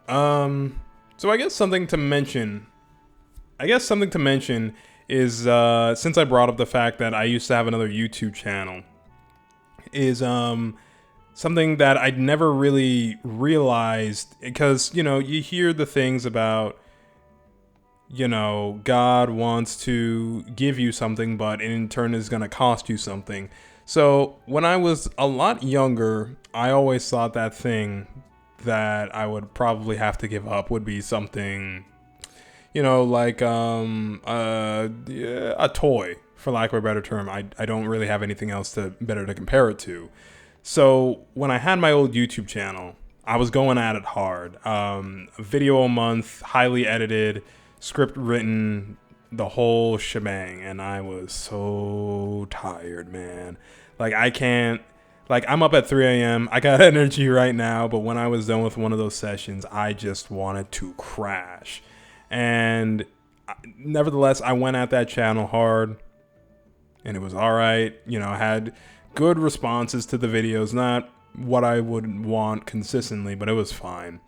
So I guess something to mention. Is since I brought up the fact that I used to have another YouTube channel, is something that I'd never really realized because you hear the things about God wants to give you something, but in turn is going to cost you something. So when I was a lot younger, I always thought that thing that I would probably have to give up would be something, like yeah, a toy, for lack of a better term. I don't really have anything else better to compare it to. So when I had my old YouTube channel, I was going at it hard. A video a month, highly edited, script written, the whole shebang, and I was so tired, man. Like I can't. Like I'm up at 3 a.m. I got energy right now, but when I was done with one of those sessions, I just wanted to crash. And nevertheless, I went at that channel hard, and it was all right. I had good responses to the videos, not what I would want consistently, but it was fine.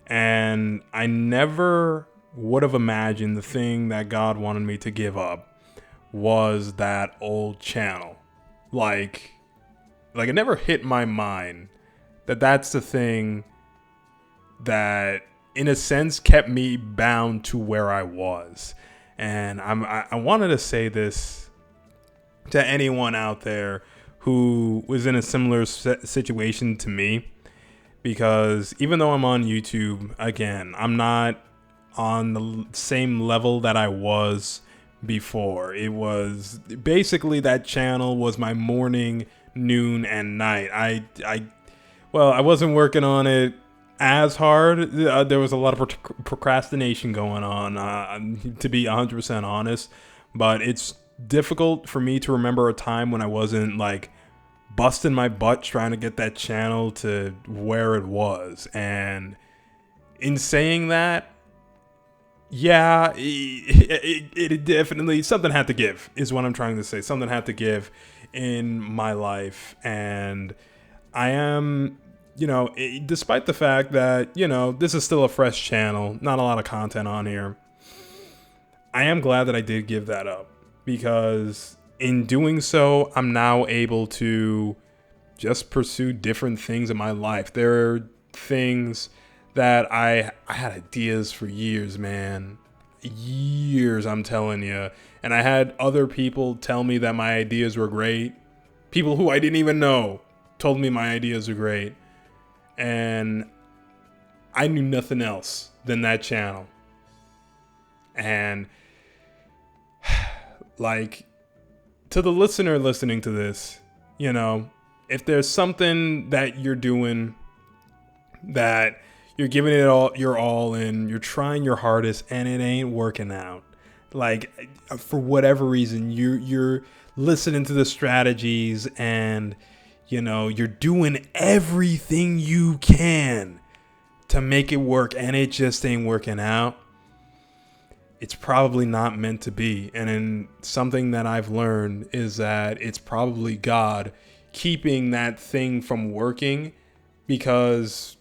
And I never would have imagined the thing that God wanted me to give up was that old channel. Like it never hit my mind that that's the thing that in a sense kept me bound to where I was. And I wanted to say this to anyone out there who was in a similar situation to me, because even though I'm on YouTube, again, I'm not on the same level that I was before. It was basically that channel was my morning, noon, and night. I wasn't working on it as hard. There was a lot of procrastination going on, to be 100% honest. But it's difficult for me to remember a time when I wasn't like busting my butt trying to get that channel to where it was. And in saying that, yeah, it definitely, something had to give, is what I'm trying to say. Something had to give in my life. And I am, despite the fact that, this is still a fresh channel, not a lot of content on here, I am glad that I did give that up, because in doing so, I'm now able to just pursue different things in my life. There are things that I had ideas for years, man. Years, I'm telling you. And I had other people tell me that my ideas were great. People who I didn't even know told me my ideas were great. And I knew nothing else than that channel. And like, to the listener listening to this, if there's something that you're doing that you're giving it all your all and you're trying your hardest and it ain't working out, like for whatever reason, you're listening to the strategies and you're doing everything you can to make it work and it just ain't working out, it's probably not meant to be. And then something that I've learned is that it's probably God keeping that thing from working, because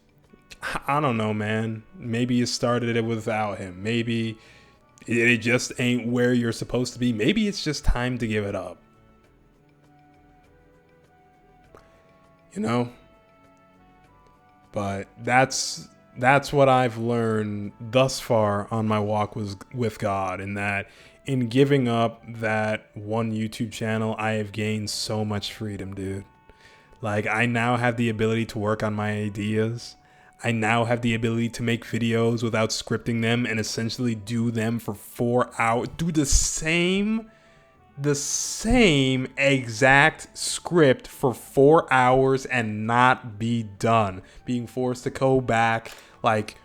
I don't know, man. Maybe you started it without him. Maybe it just ain't where you're supposed to be. Maybe it's just time to give it up. But that's what I've learned thus far on my walk with God, and that in giving up that one YouTube channel, I have gained so much freedom, dude. Like, I now have the ability to work on my ideas. I now have the ability to make videos without scripting them and essentially do them for 4 hours. Do the same exact script for 4 hours and not be done. Being forced to go back like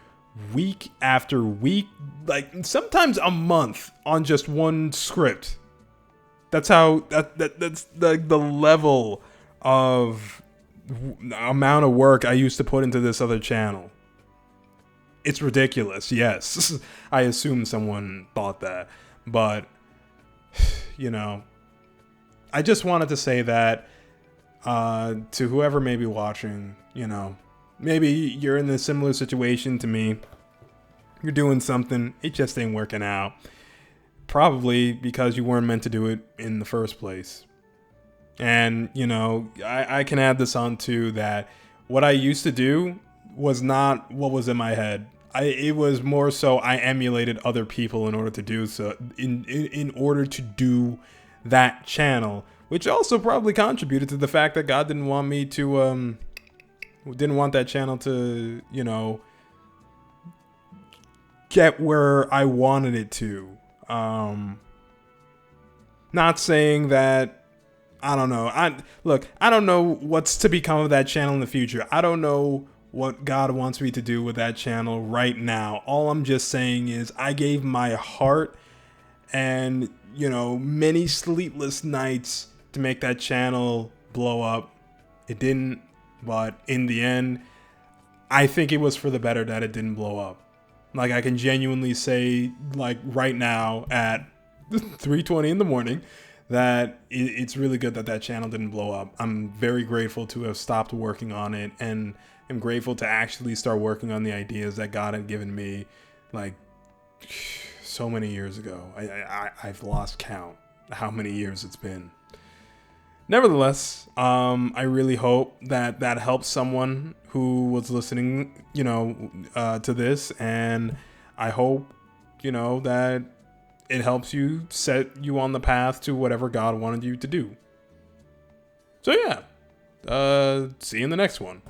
week after week, like sometimes a month on just one script. That's how that's the level of amount of work I used to put into this other channel. It's ridiculous, yes. I assume someone thought that. But, I just wanted to say that to whoever may be watching, maybe you're in a similar situation to me. You're doing something, it just ain't working out. Probably because you weren't meant to do it in the first place. And, you know, I can add this on too, that what I used to do was not what was in my head. It was more so I emulated other people in order to do so, in order to do that channel, which also probably contributed to the fact that God didn't want me to, didn't want that channel to, you know, get where I wanted it to. Not saying that, I don't know. I don't know what's to become of that channel in the future. I don't know what God wants me to do with that channel right now. All I'm just saying is I gave my heart and, you know, many sleepless nights to make that channel blow up. It didn't, but in the end, I think it was for the better that it didn't blow up. Like, I can genuinely say, like, right now at 3:20 in the morning, that it's really good that that channel didn't blow up. I'm very grateful to have stopped working on it, and I'm grateful to actually start working on the ideas that God had given me, like, so many years ago. I've lost count how many years it's been. Nevertheless, I really hope that that helps someone who was listening, you know, to this, and I hope, you know, that it helps you set you on the path to whatever God wanted you to do. So yeah, see you in the next one.